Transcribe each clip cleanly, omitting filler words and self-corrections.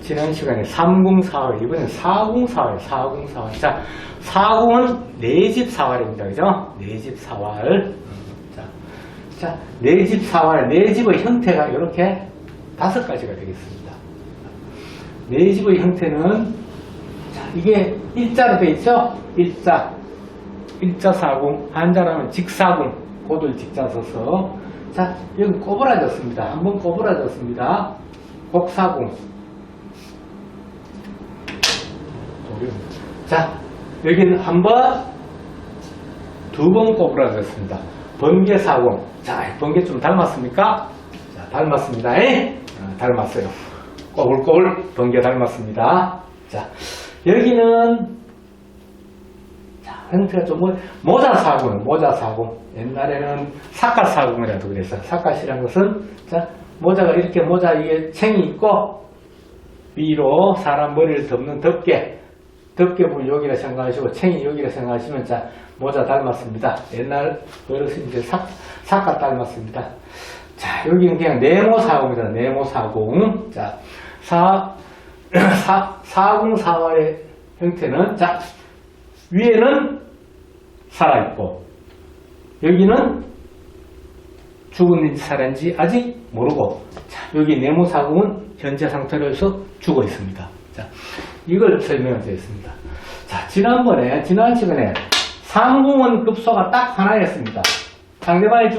지난 시간에 304활, 이번엔 404활, 404활. 자, 4공은 내 집 사활입니다. 그죠? 내 집 사활. 자, 내 집 사활, 내 집의 형태가 이렇게 5가지가 되겠습니다. 내 집의 형태는, 자, 이게 일자로 되어 있죠? 일자 사공, 한자라면 직사공, 고들 직자 써서. 자, 여기 꼬부라졌습니다. 한번 꼬부라졌습니다. 곡사공. 자, 여기는 한 번, 2번 꼬부라졌습니다. 번개사공. 자, 번개 좀 닮았습니까? 자, 닮았습니다. 닮았어요. 꼬불꼬불 번개 닮았습니다. 자, 여기는, 자, 형태가 좀 모자사공. 옛날에는 삿갓사공이라도 그랬어요. 삿갓이라는 것은, 자, 모자가 이렇게 모자 위에 챙이 있고, 위로 사람 머리를 덮는 덮개불 여기라 생각하시고, 챙이 여기라 생각하시면, 자, 모자 닮았습니다. 옛날 어르신 이제 삿갓 닮았습니다. 자, 여기는 그냥 네모사공입니다. 네모사공. 자, 사공사활의 형태는, 자, 위에는 살아있고, 여기는 죽었는지 살았는지 아직 모르고, 자, 여기 네모사공은 현재 상태로서 죽어 있습니다. 자, 이걸 설명을 드렸습니다. 자, 지난 시간에 상공은 급소가 딱 하나였습니다. 상대방이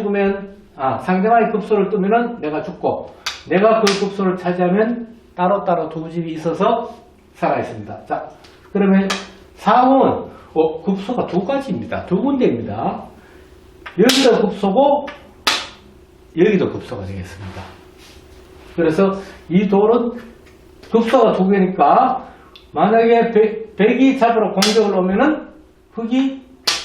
급소를 뜨면은 내가 죽고, 내가 그 급소를 차지하면 따로따로 2집이 있어서 살아있습니다. 자, 그러면 상공은 급소가 2가지입니다. 2군데입니다. 여기도 급소고, 여기도 급소가 되겠습니다. 그래서 이 돌은 급소가 2개니까, 만약에 백이 잡으러 공격을 오면은 흑이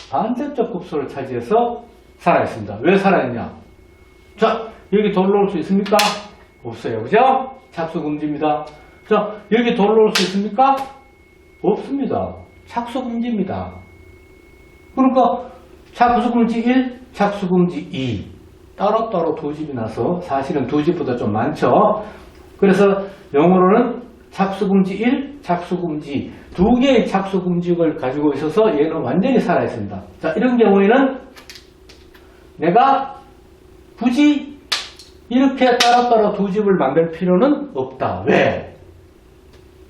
반대쪽 급소를 차지해서 살아있습니다. 왜 살아있냐? 자, 여기 돌로 올 수 있습니까? 없어요. 그죠? 착수금지입니다. 자, 여기 돌로 올 수 있습니까? 없습니다. 착수금지입니다. 그러니까 착수금지 1, 착수금지 2 따로따로 2집이 나서, 사실은 2집보다 좀 많죠. 그래서 영어로는 착수금지 1, 착수금지 2개의 착수금지를 가지고 있어서 얘는 완전히 살아있습니다. 자, 이런 경우에는 내가 굳이 이렇게 따로따로 2집을 만들 필요는 없다. 왜?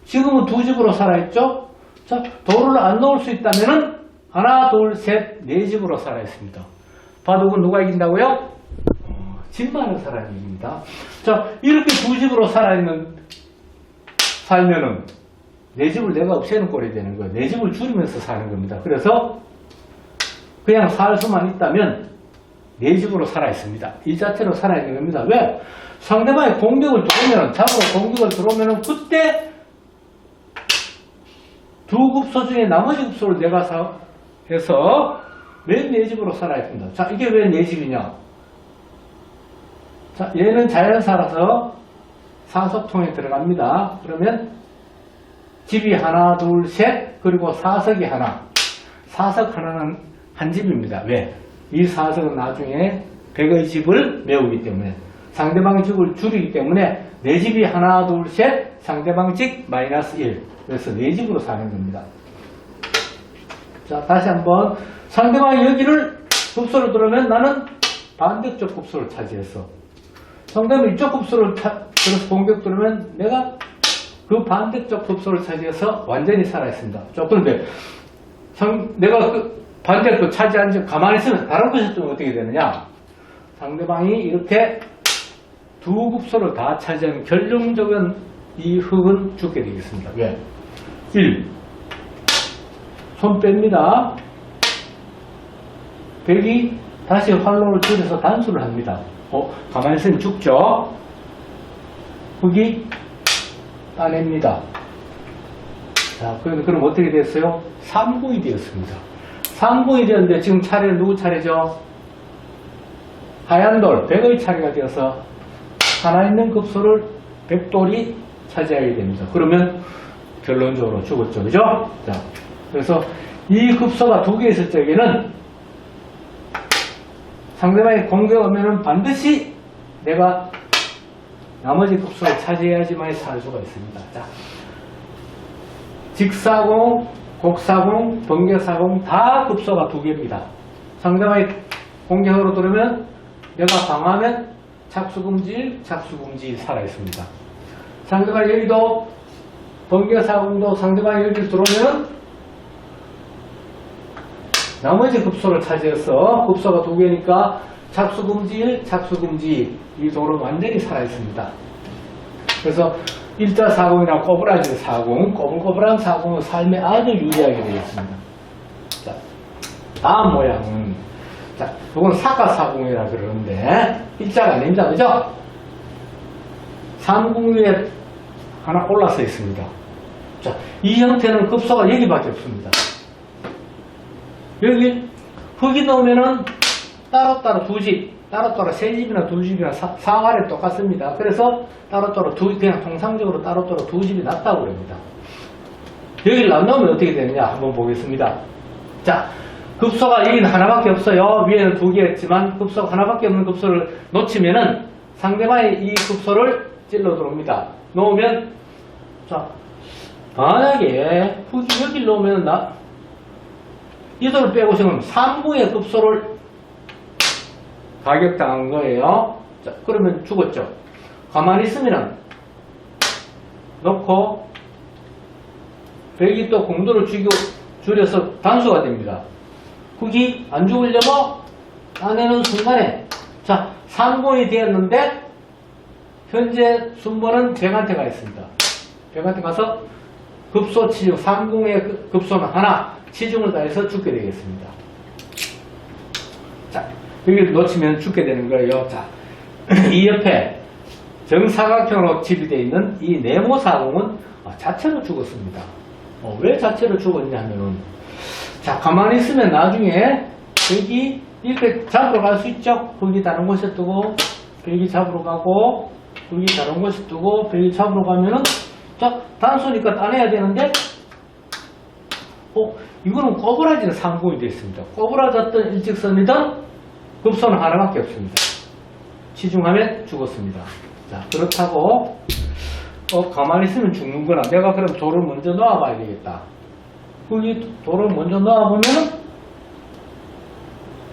지금은 2집으로 살아있죠? 자, 돌을 안 넣을 수 있다면은 하나, 둘, 셋, 4집으로 살아있습니다. 바둑은 누가 이긴다고요? 집 많은 사람이 이깁니다. 자, 이렇게 2집으로 살면은 4집을 내가 없애는 꼴이 되는 거예요. 4집을 줄이면서 사는 겁니다. 그래서 그냥 살 수만 있다면 4집으로 살아있습니다. 이 자체로 살아있는 겁니다. 왜? 상대방이 공격을 들어오면, 잡으러 공격을 들어오면은 그때 2급소 중에 나머지 급소를 내가 해서 맨 4집으로 살아있습니다. 자, 이게 왜 4집이냐? 자, 얘는 자연사라서 사석통에 들어갑니다. 그러면 집이 하나, 둘, 셋, 그리고 사석이 하나. 사석 하나는 한 집입니다. 왜? 이 사석은 나중에 백의 집을 메우기 때문에, 상대방의 집을 줄이기 때문에 4집이 하나, 둘, 셋, 상대방 집 마이너스 1. 그래서 4집으로 사는 겁니다. 자, 다시 한번. 상대방이 여기를 급소를 들어오면 나는 반대쪽 급소를 차지했어. 상대방이 이쪽 급소를 들어서 공격 들어오면 내가 그 반대쪽 급소를 차지해서 완전히 살아있습니다. 그런데 내가 그 반대쪽 차지한 지 가만히 있으면 다른 것이 좀 어떻게 되느냐? 상대방이 이렇게 2급소를 다 차지하면 결론적인 이 흑은 죽게 되겠습니다. 왜? 1. 손 뺍니다. 백이 다시 활로를 줄여서 단수를 합니다. 가만히 있으면 죽죠. 흑이 따냅니다. 자, 그럼 어떻게 됐어요? 3공이 되었습니다. 3공이 되었는데 지금 차례는 누구 차례죠? 하얀 돌, 백의 차례가 되어서 하나 있는 급소를 백돌이 차지하게 됩니다. 그러면 결론적으로 죽었죠. 그죠? 자, 그래서 이 급소가 2개 있을 적에는 상대방이 공격하면 반드시 내가 나머지 급소를 차지해야지만 살 수가 있습니다. 자, 직사공, 곡사공, 번개사공 다 급소가 2개입니다. 상대방이 공격으로 들어오면 내가 방어하면 착수금지, 착수금지 살아있습니다. 상대방이 여기도 번개사공도 상대방이 여기 들어오면 나머지 급소를 차지해서 급소가 2개니까 착수금지, 착수금지 이 도로 완전히 살아있습니다. 그래서 일자사공이나 꼬부라진 사공, 꼬불꼬불한 사공은 삶에 아주 유리하게 되겠습니다. 자, 다음 모양은, 자, 이건 사가사공이라 그러는데, 일자가 아닙니다. 그죠? 삼궁 위에 하나 올라서 있습니다. 자, 이 형태는 급소가 여기밖에 없습니다. 여기, 흙이 넣으면은 따로따로 2집, 따로따로 3집이나 2집이나 상활에 똑같습니다. 그래서 따로따로 그냥 통상적으로 따로따로 2집이 낫다고 그럽니다. 여기를 안 넣으면 어떻게 되느냐 한번 보겠습니다. 자, 급소가 여기는 하나밖에 없어요. 위에는 2개였지만 급소가 하나밖에 없는 급소를 놓치면은 상대방이 이 급소를 찔러 들어옵니다. 놓으면, 자, 만약에 흙이 여기를 놓으면 이 돌을 빼고 싶으면 3구의 급소를 가격당한 거예요. 자, 그러면 죽었죠. 가만히 있으면 넣고 벽이 또 공도를 줄여서 단수가 됩니다. 흙이 안 죽으려고 따내는 순간에, 자, 3공이 되었는데 현재 순번은 벽한테 가 있습니다. 벽한테 가서 급소 치중, 3공의 급소는 하나 치중을 다해서 죽게 되겠습니다. 자, 여기를 놓치면 죽게 되는 거예요. 자, 이 옆에 정사각형으로 집이 되어 있는 이 네모사공은 자체로 죽었습니다. 왜 자체로 죽었냐면은, 자, 가만히 있으면 나중에 여기 이렇게 잡으러 갈 수 있죠? 거기 다른 곳에 두고, 여기 잡으러 가고, 여기 다른 곳에 두고, 여기 잡으러 가면은, 자, 단수니까 따내야 되는데, 이거는 꼬부라지는 상공이 되어 있습니다. 꼬부라졌던 일직선이든 급소는 하나밖에 없습니다. 치중하면 죽었습니다. 자, 그렇다고 가만히 있으면 죽는 거나 내가 그럼 돌을 먼저 놓아 봐야 되겠다. 거기 돌을 먼저 놓아 보면은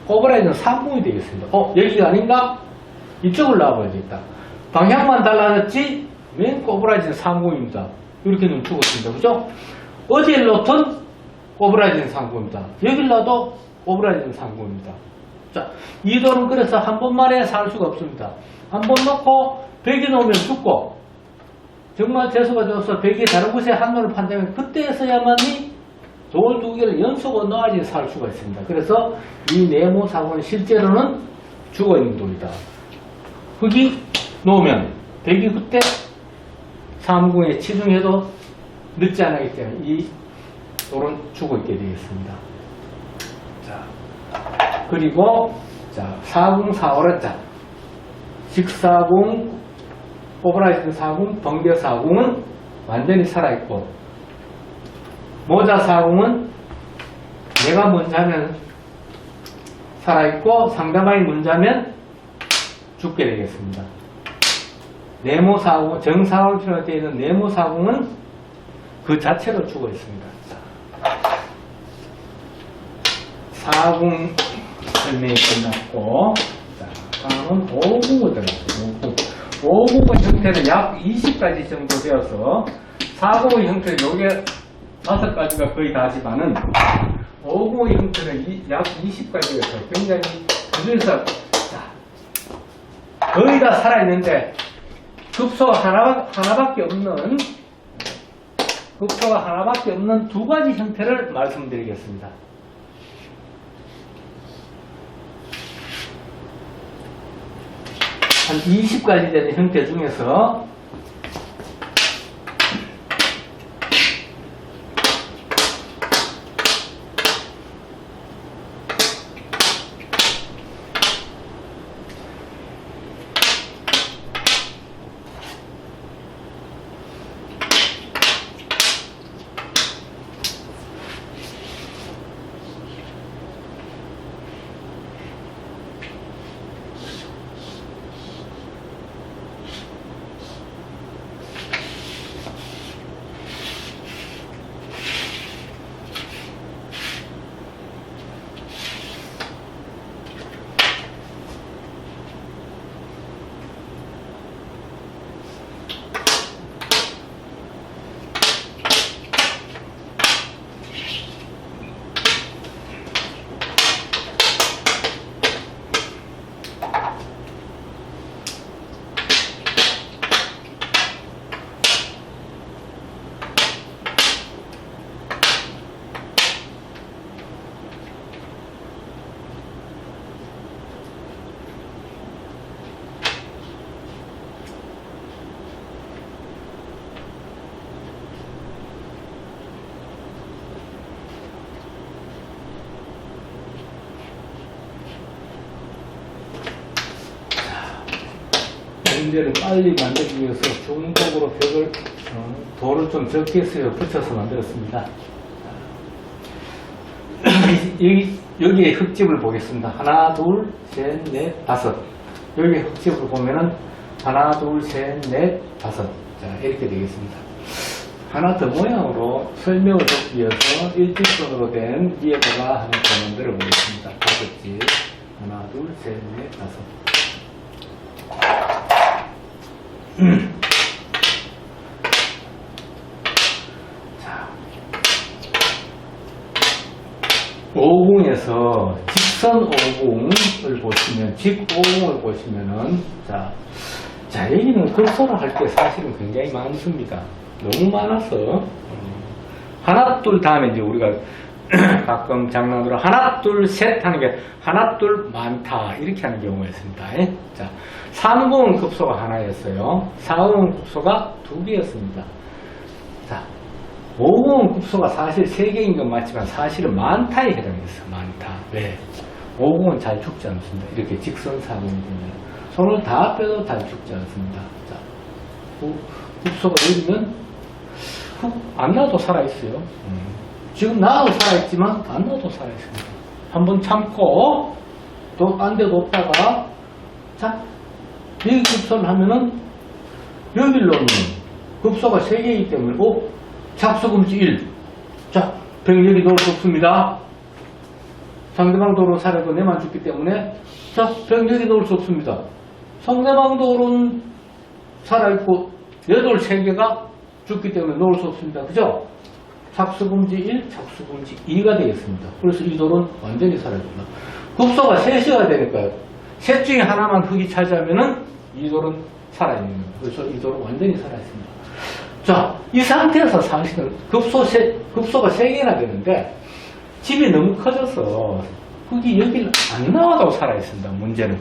꼬부라지는 상공이 되겠습니다. 여기가 아닌가? 이쪽을 놔 봐야겠다. 방향만 달라졌지 맨 꼬부라지는 상공입니다. 이렇게 놓으면 죽었습니다. 그죠? 어디를 놓든 꼬부라지는 상공입니다. 여길 놔도 꼬부라지는 상공입니다. 자, 이 돌은 그래서 한 번만에 살 수가 없습니다. 한 번 놓고 벽에 놓으면 죽고, 정말 재수가 좋아서 벽에 다른 곳에 한 돌을 판다면 그때서야만이 돌 2개를 연속으로 넣어야지 살 수가 있습니다. 그래서 이 네모사공은 실제로는 죽어있는 돌이다. 흙이 놓으면 벽이 그때 3궁에 치중해도 늦지 않기 때문에 이 돌은 죽어있게 되겠습니다. 자, 그리고, 자, 4궁, 4호를, 자, 직사궁, 꼬부라진 사궁, 번개 사궁은 완전히 살아있고, 모자 사궁은 내가 먼저 하면 살아있고, 상대방이 먼저 하면 죽게 되겠습니다. 네모 사궁, 정사각형으로 되어 있는 네모 사궁은 그 자체로 죽어 있습니다. 사궁 설명이 끝났고, 자, 다음은 5궁을 들어갑니다. 5궁의 형태는 약 20가지 정도 되어서 4궁의 형태는 요게 5가지가 거의 다지만은 5궁의 형태는 약 20가지여서 굉장히 그중에서 거의 다 살아있는데 급소가 하나밖에 없는 2가지 형태를 말씀드리겠습니다. 한 20가지 되는 형태 중에서 문제를 빨리 만들기 위해서 중복으로 벽을 돌을 좀 적게 써서 붙여서 만들었습니다. 여기에 흙집을 보겠습니다. 하나, 둘, 셋, 넷, 다섯. 여기 흙집을 보면은 하나, 둘, 셋, 넷, 다섯. 자, 이렇게 되겠습니다. 하나 더 모양으로 설명을 돕기 위해서 일직선으로 된 위에다가 하나 더 만들어 보겠습니다. 다섯 집. 하나, 둘, 셋, 넷, 다섯. 자, 5공에서 직선 5공을 보시면, 직 5공을 보시면은, 자, 여기는 급소를 할 때 사실은 굉장히 많습니다. 너무 많아서, 하나, 둘 다음에 이제 우리가 가끔 장난으로 하나, 둘, 셋 하는 게 하나, 둘, 많다. 이렇게 하는 경우가 있습니다. 자, 3공은 급소가 하나였어요. 4공은 급소가 2개였습니다. 자, 5공은 급소가 사실 3개인 건 맞지만 사실은 많다에 해당했어요. 많다. 왜? 5공은 잘 죽지 않습니다. 이렇게 직선 4공이 되면. 손을 다 빼도 잘 죽지 않습니다. 자, 급소가 여기면 훅 안 나도 살아있어요. 지금 나도 살아있지만 안 나도 살아있습니다. 한번 참고 또 딴 데 놓다가 자, 여기 급소를 하면은 여기를 놓으면 급소가 3개이기 때문에 착수금지 1. 자, 병력이 놓을 수 없습니다. 상대방 도로 살아도 내만 죽기 때문에 자, 병력이 놓을 수 없습니다. 상대방 도로는 살아있고 얘들 3개가 죽기 때문에 놓을 수 없습니다. 그죠? 착수금지 1, 착수금지 2가 되겠습니다. 그래서 이 돌은 완전히 사라집니다. 급소가 3시가 되니까요. 셋 중에 하나만 흙이 차지하면은 이 돌은 살아있는 겁니다. 그래서 이 돌은 완전히 살아있습니다. 자, 이 상태에서 사실은 급소가 3개나 되는데 집이 너무 커져서 흙이 여기를 안 나와도 살아있습니다. 문제는.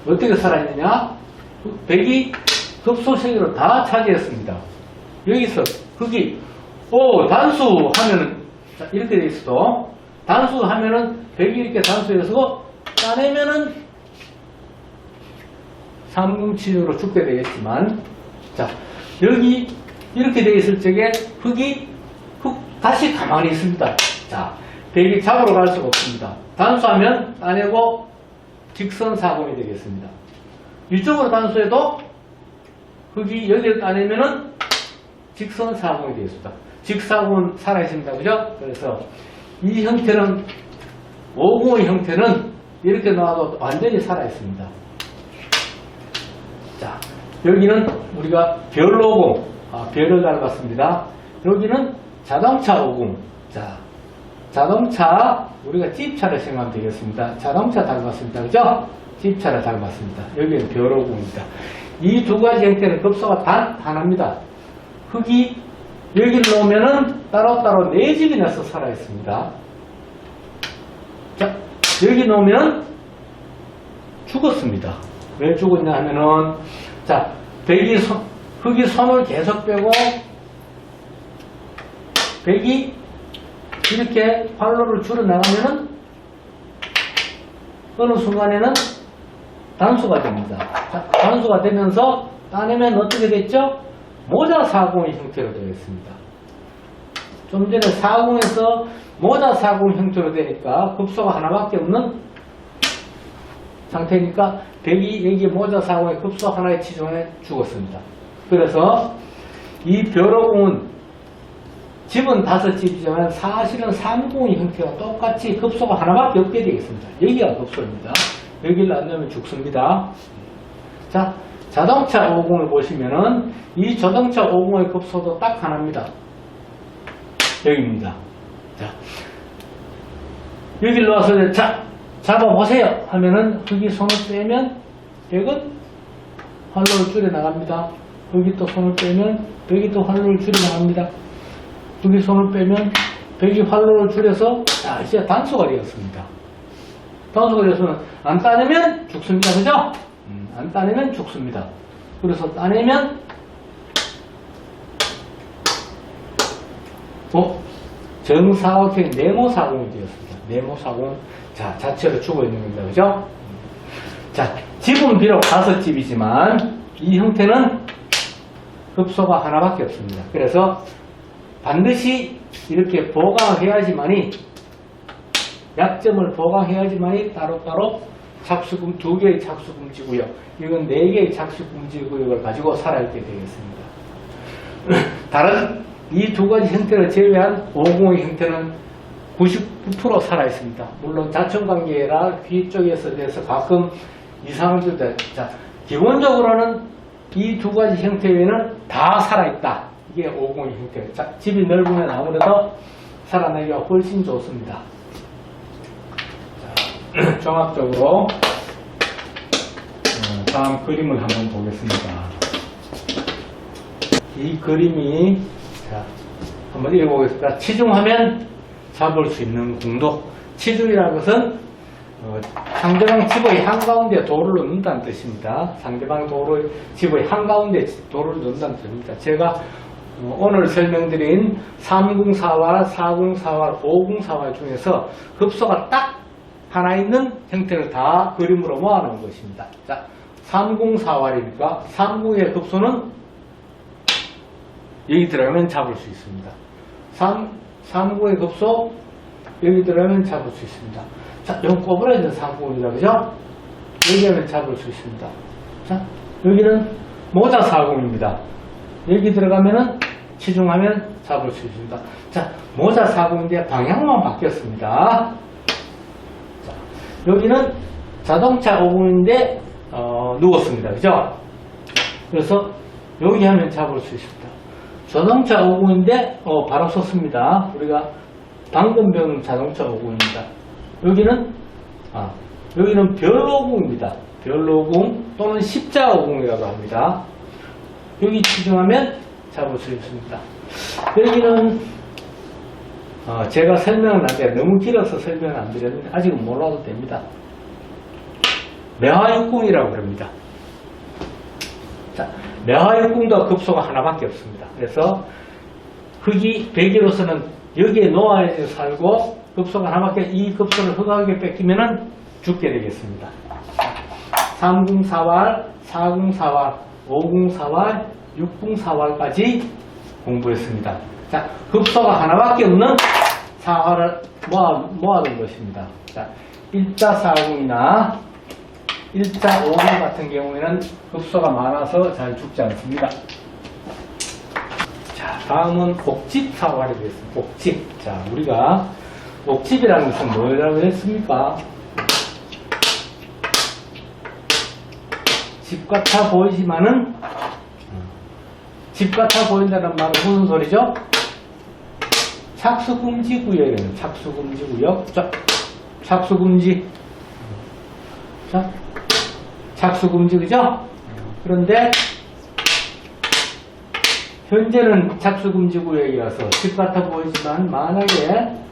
어떻게 살아있느냐? 벽이 급소 3개로 다 차지했습니다. 여기서 흙이 단수 하면은, 자, 이렇게 돼 있어도, 단수 하면은, 벽이 이렇게 단수해서, 따내면은, 307으로 죽게 되겠지만, 자, 여기, 이렇게 돼 있을 적에, 흙 다시 가만히 있습니다. 자, 벽이 잡으러 갈 수가 없습니다. 단수하면, 따내고, 직선 사공이 되겠습니다. 이쪽으로 단수해도, 흙이 여기를 따내면은, 직선 사공이 되겠습니다. 직사공은 살아있습니다. 그죠? 그래서 이 형태는 5공의 형태는 이렇게 나와도 완전히 살아있습니다. 자, 여기는 우리가 별로공, 별을 닮았습니다. 여기는 자동차 5공. 자, 자동차 우리가 집차를 생각하면 되겠습니다. 자동차 닮았습니다. 그죠? 집차를 닮았습니다. 여기는 별 5공입니다. 이 두 가지 형태는 급소가 단 하나입니다. 흙이 여기를 놓으면은 따로따로 4집이 나서 살아있습니다. 자, 여기 놓으면 죽었습니다. 왜 죽었냐 하면은, 자, 흙이 손을 계속 빼고, 벽이 이렇게 활로를 줄여 나가면은, 어느 순간에는 단수가 됩니다. 자, 단수가 되면서 따내면 어떻게 됐죠? 모자 사공의 형태로 되어 있습니다. 좀 전에 사공에서 모자 사공 형태로 되니까 급소가 하나밖에 없는 상태니까 벽이 여기 모자 사공의 급소 하나에 치중해 죽었습니다. 그래서 이 벼로공은 집은 5집이지만 사실은 3공의 형태와 똑같이 급소가 하나밖에 없게 되겠습니다. 여기가 급소입니다. 여기를 안 넣으면 죽습니다. 자, 자동차 5공을 보시면은 이 자동차 5공의 급소도 딱 하나입니다. 여기입니다. 자, 여기를 놓아서 자, 잡아보세요 하면은 흙이 손을 빼면 벽은 활로를 줄여 나갑니다. 여기 또 손을 빼면 벽이 또 활로를 줄여 나갑니다. 여기 손을 빼면 벽이 활로를 줄여서 자, 이제 단수가 되었습니다. 단수가 되었으면 안 따내면 죽습니다. 그죠? 안 따내면 죽습니다. 그래서 따내면 정사각형 네모사공이 되었습니다. 네모사공 자 자체로 죽어 있는 겁니다. 그죠? 자 집은 비록 5집이지만 이 형태는 급소가 하나밖에 없습니다. 그래서 반드시 이렇게 보강해야지만이, 약점을 보강해야지만이 따로따로 착수금, 2개의 착수금지구역, 이건 4개의 착수금지구역을 가지고 살아있게 되겠습니다. 다른 이 2가지 형태를 제외한 5공의 형태는 99% 살아있습니다. 물론 자천관계라 귀 쪽에서 대해서 가끔 이상한 것들, 자, 기본적으로는 이 2가지 형태 외에는 다 살아있다. 이게 5공의 형태. 자, 집이 넓으면 아무래도 살아내기가 훨씬 좋습니다. 자, 종합적으로 다음 그림을 한번 보겠습니다. 이 그림이, 자, 한번 읽어보겠습니다. 치중하면 잡을 수 있는 공도. 치중이라는 것은 상대방 집의 한가운데 돌을 넣는다는 뜻입니다. 상대방 집의 한가운데 돌을 넣는다는 뜻입니다. 제가 오늘 설명드린 3궁4왈, 4궁4왈, 5궁4왈 중에서 급소가 딱 하나 있는 형태를 다 그림으로 모아놓은 것입니다. 자, 3궁4왈이니까 3궁의 급소는 여기 들어가면 잡을 수 있습니다. 3궁의 급소 여기 들어가면 잡을 수 있습니다. 자, 이건 꼬부라진 3궁이다, 그죠? 여기 하면 잡을 수 있습니다. 자, 여기는 모자 4궁입니다. 여기 들어가면은 치중하면 잡을 수 있습니다. 자, 모자 4궁인데 방향만 바뀌었습니다. 자, 여기는 자동차 5궁인데 누웠습니다. 그죠? 그래서 여기 하면 잡을 수 있습니다. 자동차 5궁인데 바로 섰습니다. 우리가 방금 배운 자동차 5궁입니다. 여기는 별 5궁입니다. 별 5궁 또는 십자 5궁이라고 합니다. 여기 치중하면 잡을 수 있습니다. 여기는 제가 설명을 안 돼요. 너무 길어서 설명을 안 드렸는데 아직은 몰라도 됩니다. 매화육궁이라고 합니다. 자, 매화육궁도 급소가 하나밖에 없습니다. 그래서 흙이 백이로서는 여기에 놓아져 살고 급소가 하나밖에, 이 급소를 흙하게 뺏기면은 죽게 되겠습니다. 3궁4왈, 4궁4왈, 5궁4왈, 6궁4왈까지 공부했습니다. 자, 급소가 하나밖에 없는 4왈을 모아둔 것입니다. 자, 1자 4궁이나 1자 5궁 같은 경우에는 급소가 많아서 잘 죽지 않습니다. 자, 다음은 옥집 4왈이 되겠습니다. 옥집. 자, 우리가 옥집이라는 것은 뭐라고 했습니까? 집 같아 보이지만은, 집 같아 보인다는 말은 무슨 소리죠? 착수금지 구역이에요. 착수금지 구역. 자, 착수금지. 자, 착수금지, 그죠? 그런데, 현재는 착수금지 구역이라서 집 같아 보이지만, 만약에,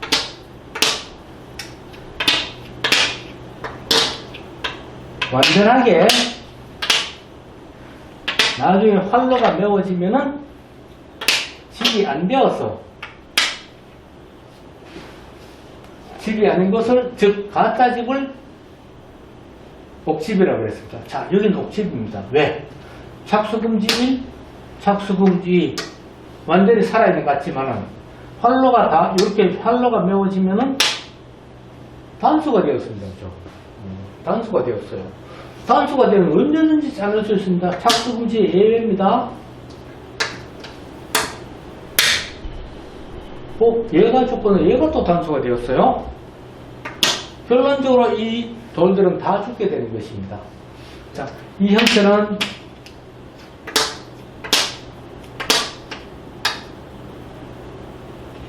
완전하게 나중에 활로가 메워지면은 집이 안 되어서, 집이 아닌 것을, 즉 가짜 집을 옥집이라고 했습니다. 자, 여기는 옥집입니다. 왜? 착수금지 1, 착수금지 2 완전히 살아있는 것 같지만은 활로가 다 이렇게 활로가 메워지면은 단수가 되었습니다. 그렇죠? 단수가 되었어요. 단수가 되면 언제든지 잘릴 수 있습니다. 착수금지 예외입니다. 얘가 죽거나 얘가 또 단수가 되었어요. 결론적으로 이 돌들은 다 죽게 되는 것입니다. 자, 이 형태는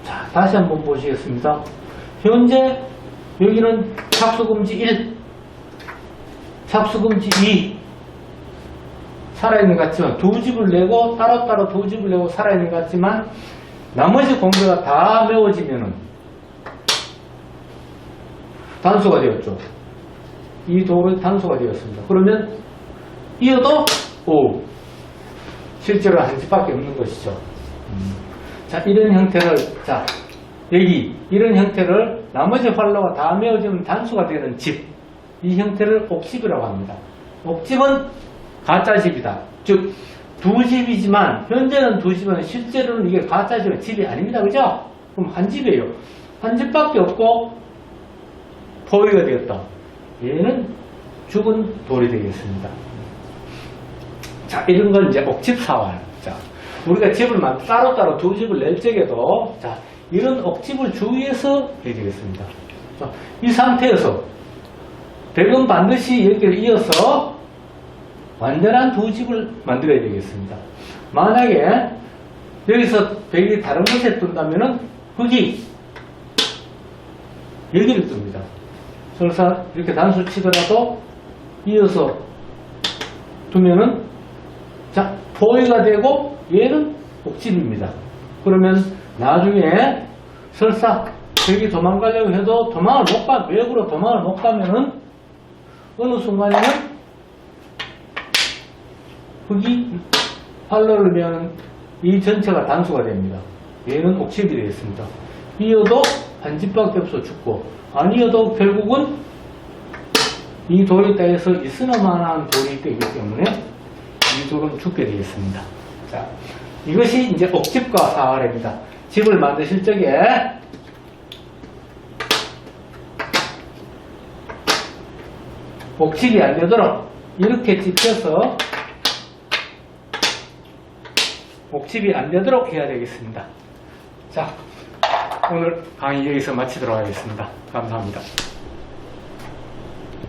자, 다시 한번 보시겠습니다. 현재 여기는 착수금지 1, 착수금지 2 살아있는 것 같지만 두 집을 내고 따로따로 두 집을 내고 살아있는 것 같지만 나머지 공개가 다 메워지면은 단수가 되었죠. 이 돌은 단수가 되었습니다. 그러면 이어도 실제로 한 집밖에 없는 것이죠. 자, 이런 형태를, 자, 여기 이런 형태를 나머지 활로가 다 메워지면 단수가 되는 집, 이 형태를 옥집이라고 합니다. 옥집은 가짜 집이다. 즉, 두 집이지만, 현재는 두 집은 실제로는 이게 가짜 집이 아닙니다. 그죠? 그럼 한 집이에요. 한 집밖에 없고, 포위가 되었다. 얘는 죽은 돌이 되겠습니다. 자, 이런 걸 이제 옥집사활. 자, 우리가 집을 따로따로 두 집을 낼 적에도, 자, 이런 옥집을 주의해서 해야 되겠습니다. 자, 이 상태에서, 벽은 반드시 여기를 이어서 완전한 두 집을 만들어야 되겠습니다. 만약에 여기서 벽이 다른 곳에 뜬다면은 흙이 여기를 뜹니다. 설사 이렇게 단수 치더라도 이어서 두면은 자, 포위가 되고 얘는 옥집입니다. 그러면 나중에 설사 벽이 도망가려고 해도 외부로 도망을 못 가면은 어느 순간에는 흙이 활로를 메는 이 전체가 단수가 됩니다. 얘는 옥집이 되겠습니다. 이어도 한 집밖에 없어 죽고, 아니어도 결국은 이 돌이 따에서 있으나마나한 돌이 되기 때문에 이 돌은 죽게 되겠습니다. 자, 이것이 이제 옥집과 사활입니다. 집을 만드실 적에 옥집이 안 되도록 이렇게 찝혀서 옥집이 안 되도록 해야 되겠습니다. 자, 오늘 강의 여기서 마치도록 하겠습니다. 감사합니다.